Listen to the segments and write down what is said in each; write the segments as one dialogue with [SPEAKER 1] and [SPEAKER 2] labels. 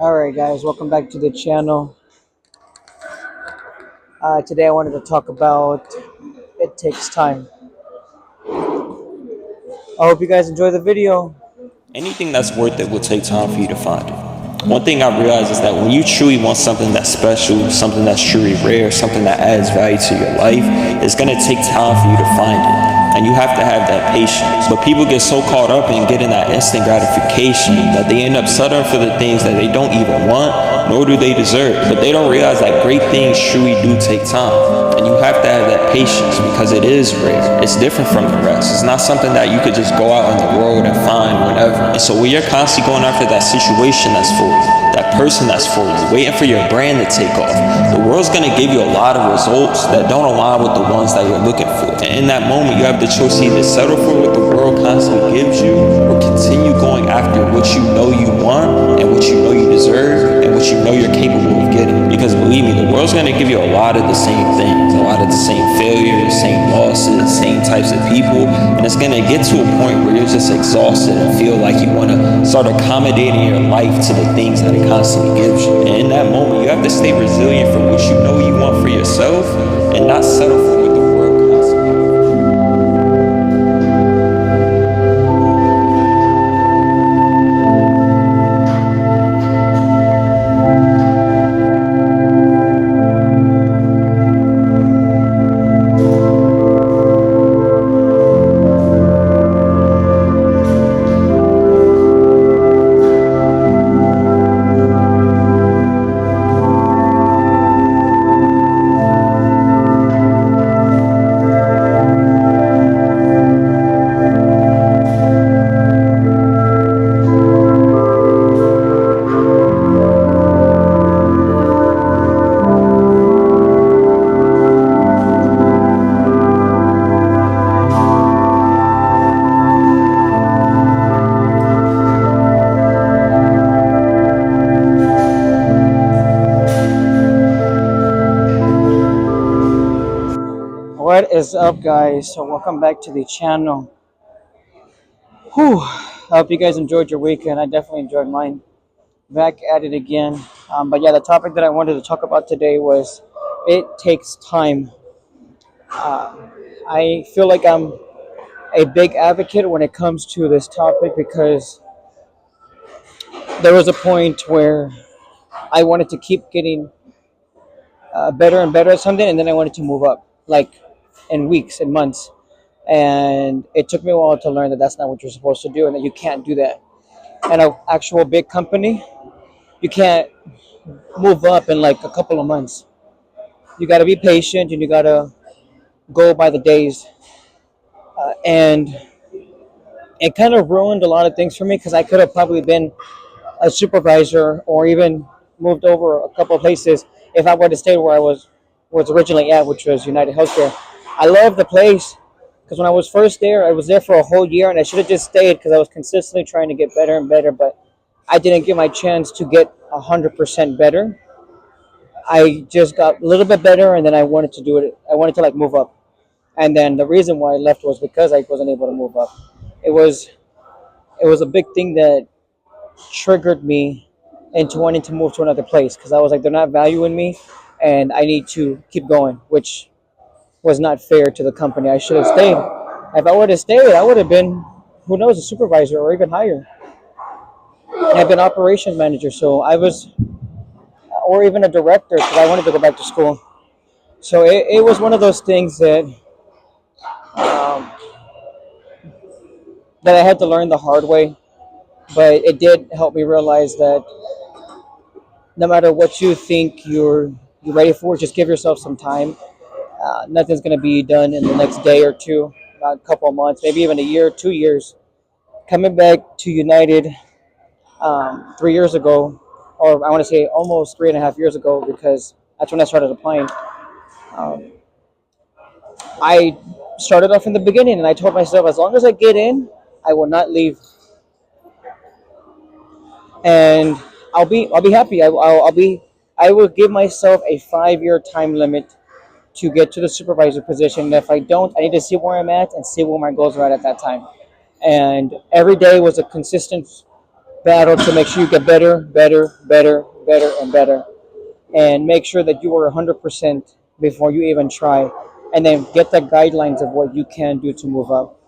[SPEAKER 1] Alright guys, welcome back to the channel. Today I wanted to talk about it takes time. I hope you guys enjoy the video.
[SPEAKER 2] Anything that's worth it will take time for you to find it. One thing I realized is that when you truly want something that's special, something that's truly rare, something that adds value to your life, it's going to take time for you to find it. And you have to have that patience. But people get so caught up in getting that instant gratification that they end up settling for the things that they don't even want, nor do they deserve. But they don't realize that great things truly do take time. And you have to have that patience because it is rare. It's different from the rest. It's not something that you could just go out in the world and find whenever. And so when you're constantly going after that situation that's for you, that person that's for you, waiting for your brand to take off, the world's going to give you a lot of results that don't align with the ones that you're looking for. And in that moment, you have the choice to either settle for what the world constantly gives you or continue going after what you know you want and what you know you deserve and what you know you're capable of getting. Because believe me, the world's going to give you a lot of the same things, a lot of the same failures, same losses, same types of people. And it's going to get to a point where you're just exhausted and feel like you want to start accommodating your life to the things that it constantly gives you. And in that moment, you have to stay resilient for what you know you want for yourself and not settle for what the world constantly gives you.
[SPEAKER 1] What is up guys? So welcome back to the channel. I hope you guys enjoyed your weekend. I definitely enjoyed mine. Back at it again. But yeah, the topic that I wanted to talk about today was it takes time. I feel like I'm a big advocate when it comes to this topic because there was a point where I wanted to keep getting better and better at something, and then I wanted to move up, like in weeks and months. And it took me a while to learn that that's not what you're supposed to do, and that you can't do that. And an actual big company, you can't move up in like a couple of months. You got to be patient, and you got to go by the days. And it kind of ruined a lot of things for me because I could have probably been a supervisor or even moved over a couple of places if I would have stayed where I was originally at, which was United Healthcare. I love the place because when I was first there, I was there for a whole year, and I should have just stayed because I was consistently trying to get better and better, but I didn't get my chance to get 100% better. I just got a little bit better, and then I wanted to do it. I wanted to like move up, and then the reason why I left was because I wasn't able to move up. It was it was a big thing that triggered me into wanting to move to another place because I was like, they're not valuing me, and I need to keep going, which was not fair to the company. I should have stayed. If I would have stayed, I would have been, who knows, a supervisor or even higher. I've been operations manager, so I was, or even a director because I wanted to go back to school. So it was one of those things um, that I had to learn the hard way, but it did help me realize that no matter what you think you're ready for, just give yourself some time. Nothing's going to be done in the next day or two, a couple of months, maybe even a year, 2 years. Coming back to United 3 years ago, or I want to say almost 3.5 years ago, because that's when I started applying. Um, I started off in the beginning, and I told myself, as long as I get in, I will not leave, and I'll be happy. I will give myself a 5 year time limit to get to the supervisor position. And if I don't, I need to see where I'm at and see where my goals are at that time. And every day was a consistent battle to make sure you get better, better, better, better, and better, and make sure that you are 100% before you even try, and then get the guidelines of what you can do to move up.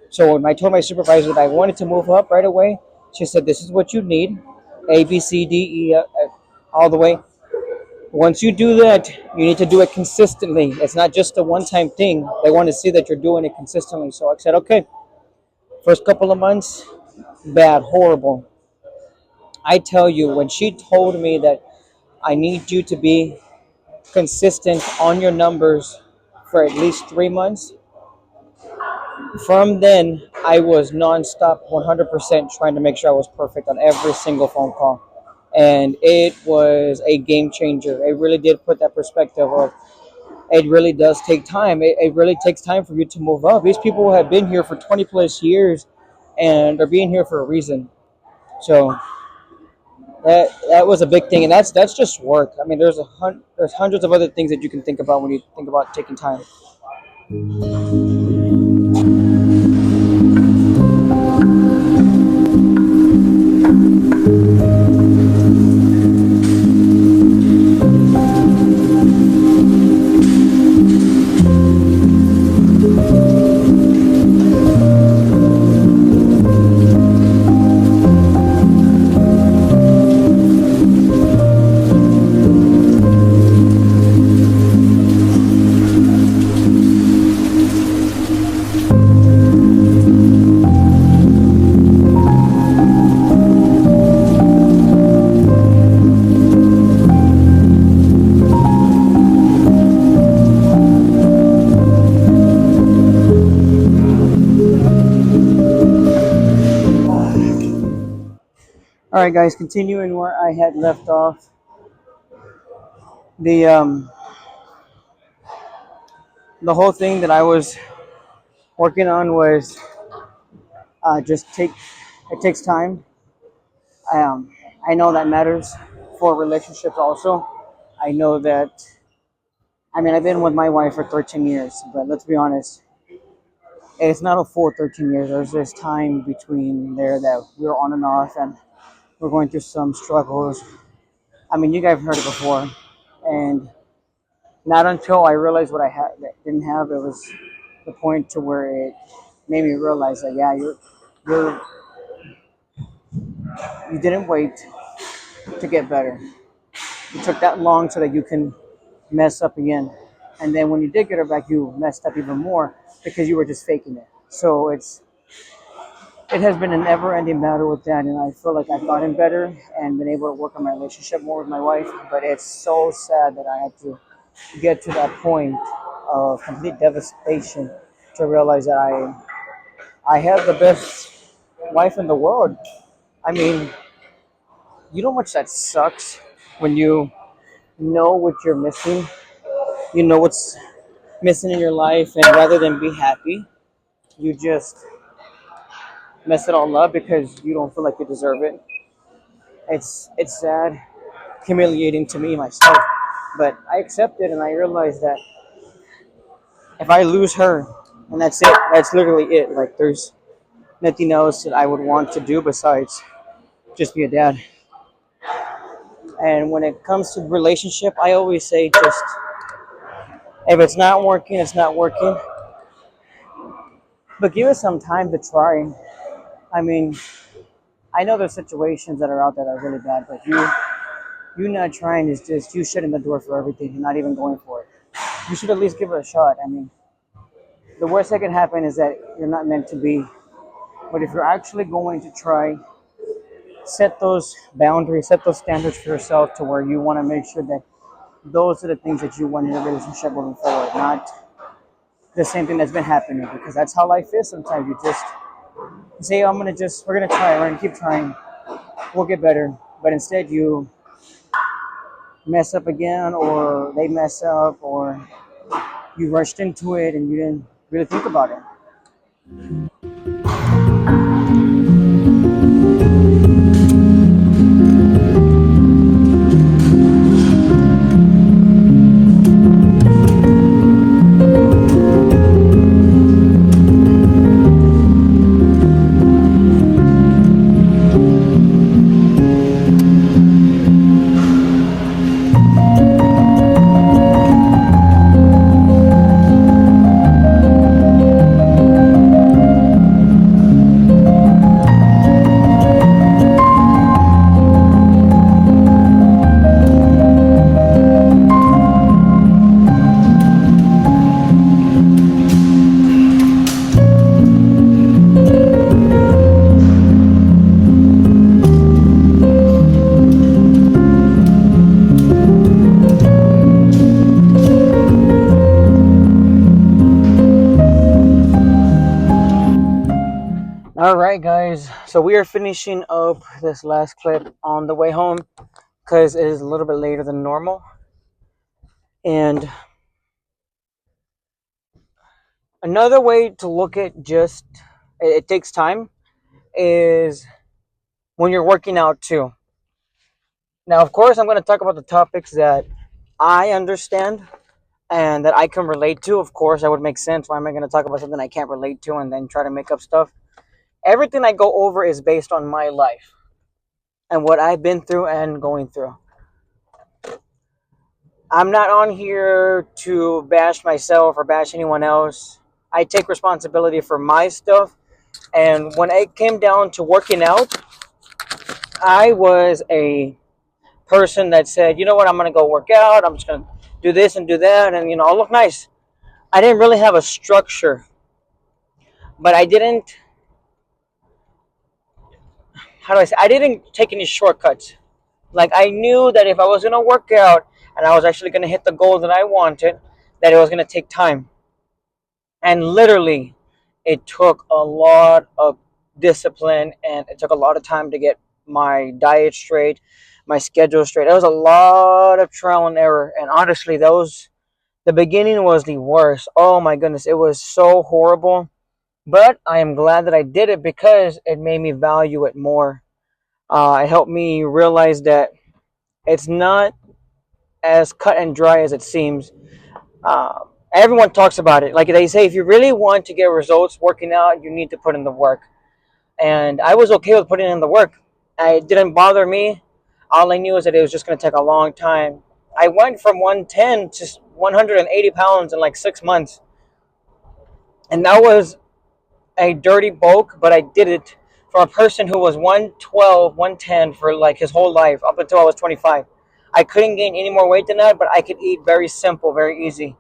[SPEAKER 1] So when I told my supervisor that I wanted to move up right away, she said, "This is what you need: A, B, C, D, E, all the way. Once you do that, you need to do it consistently. It's not just a one-time thing. They want to see that you're doing it consistently." So I said, "Okay." First couple of months, bad, horrible. I tell you, when she told me that I need you to be consistent on your numbers for at least 3 months, from then I was nonstop 100% trying to make sure I was perfect on every single phone call. And it was a game changer. It really did put that perspective of it really does take time. It really takes time for you to move up. These people have been here for 20 plus years and they're being here for a reason. So that was a big thing, and that's just work. I mean, there's hundreds of other things that you can think about when you think about taking time. All right, guys, continuing where I had left off. The whole thing that I was working on was just take. It takes time. I know that matters for relationships also. I know that. I mean, I've been with my wife for 13 years, but let's be honest, it's not a full 13 years. There's this time between there that we were on and off, and we're going through some struggles. I mean, you guys have heard it before, and not until I realized what I had didn't have, it was the point to where it made me realize that yeah, you're you didn't wait to get better. You took that long so that you can mess up again, and then when you did get her back, you messed up even more because you were just faking it. So it has been a never-ending battle with that, and I feel like I've gotten better and been able to work on my relationship more with my wife. But it's so sad that I had to get to that point of complete devastation to realize that I have the best wife in the world. I mean, you know how much that sucks when you know what you're missing. You know what's missing in your life, and rather than be happy, you just mess it all up because you don't feel like you deserve it. It's sad, humiliating to me myself, but I accept it and I realize that if I lose her, and that's it, that's literally it. Like there's nothing else that I would want to do besides just be a dad. And when it comes to relationship, I always say just if it's not working, it's not working. But give it some time to try. I mean, I know there's situations that are out that are really bad, but you not trying is just you shutting the door for everything and not even going for it. You should at least give it a shot. I mean, the worst that can happen is that you're not meant to be. But if you're actually going to try, set those boundaries, set those standards for yourself to where you want to make sure that those are the things that you want in a relationship moving forward, not the same thing that's been happening. Because that's how life is. Sometimes you just say, we're gonna try, we're gonna keep trying, we'll get better. But instead, you mess up again, or they mess up, or you rushed into it and you didn't really think about it. guys. So we are finishing up this last clip on the way home because it is a little bit later than normal. And another way to look at just it takes time is when you're working out too. Now, of course, I'm going to talk about the topics that I understand and that I can relate to. Of course, that would make sense. Why am I going to talk about something I can't relate to and then try to make up stuff? Everything I go over is based on my life and what I've been through and going through. I'm not on here to bash myself or bash anyone else. I take responsibility for my stuff. And when it came down to working out, I was a person that said, you know what, I'm going to go work out. I'm just going to do this and do that. And, I'll look nice. I didn't really have a structure, but how do I say, I didn't take any shortcuts. Like, I knew that if I was going to work out and I was actually going to hit the goal that I wanted, that it was going to take time. And literally, it took a lot of discipline and it took a lot of time to get my diet straight, my schedule straight. It was a lot of trial and error. And honestly, the beginning was the worst. Oh my goodness, it was so horrible. But I am glad that I did it because it made me value it more. It helped me realize that it's not as cut and dry as it seems. Uh, Everyone talks about it. Like they say, if you really want to get results working out, you need to put in the work. And I was okay with putting in the work. It didn't bother me. All I knew is that it was just going to take a long time. I went from 110 to 180 pounds in like 6 months. And that was a dirty bulk, but I did it from a person who was 112, 110 for like his whole life up until I was 25. I couldn't gain any more weight than that, but I could eat very simple, very easy.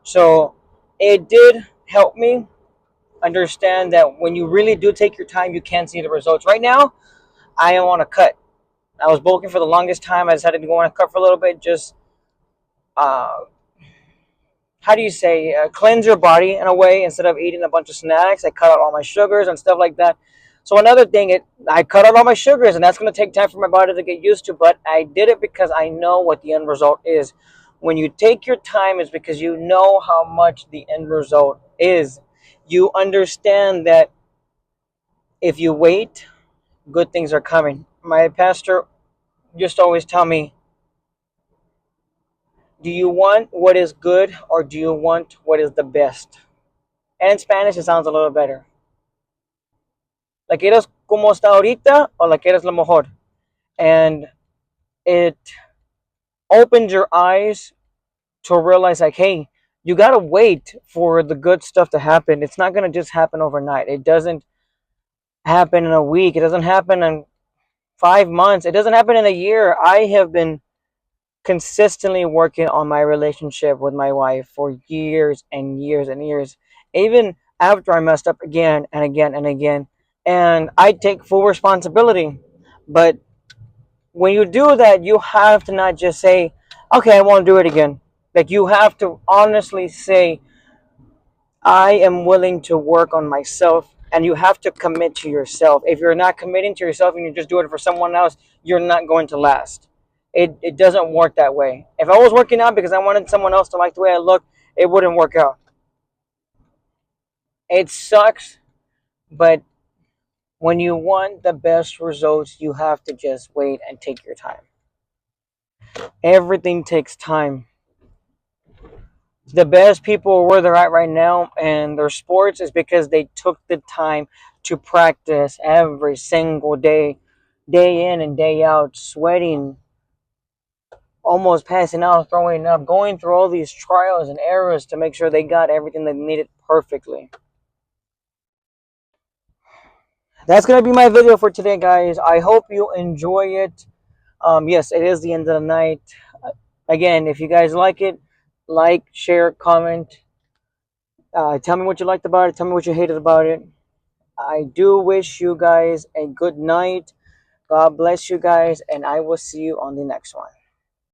[SPEAKER 1] So it did help me understand that when you really do take your time, you can see the results. Right now, I am on a cut. I was bulking for the longest time. I decided to go on a cut for a little bit, just uh, how do you say, cleanse your body in a way instead of eating a bunch of snacks. I cut out all my sugars and stuff like that. So another thing, I cut out all my sugars, and that's going to take time for my body to get used to. But I did it because I know what the end result is. When you take your time, it's because you know how much the end result is. You understand that if you wait, good things are coming. My pastor used to always tell me, do you want what is good or do you want what is the best? And in Spanish, it sounds a little better. ¿La quieres como está ahorita o la quieres lo mejor? And it opened your eyes to realize, like, hey, you got to wait for the good stuff to happen. It's not going to just happen overnight. It doesn't happen in a week. It doesn't happen in 5 months. It doesn't happen in a year. I have been consistently working on my relationship with my wife for years and years and years, even after I messed up again and again and again. And I take full responsibility. But when you do that, you have to not just say, okay, I won't do it again. Like, you have to honestly say, I am willing to work on myself, and you have to commit to yourself. If you're not committing to yourself and you're just doing it for someone else, you're not going to last. It doesn't work that way. If I was working out because I wanted someone else to like the way I look, it wouldn't work out. It sucks, but when you want the best results, you have to just wait and take your time. Everything takes time. The best people where they're at right now in their sports is because they took the time to practice every single day, day in and day out, sweating, almost passing out, throwing up, going through all these trials and errors to make sure they got everything they needed perfectly. That's going to be my video for today, guys. I hope you enjoy it. Yes, it is the end of the night. Again, if you guys like it, like, share, comment. Tell me what you liked about it. Tell me what you hated about it. I do wish you guys a good night. God bless you guys, and I will see you on the next one.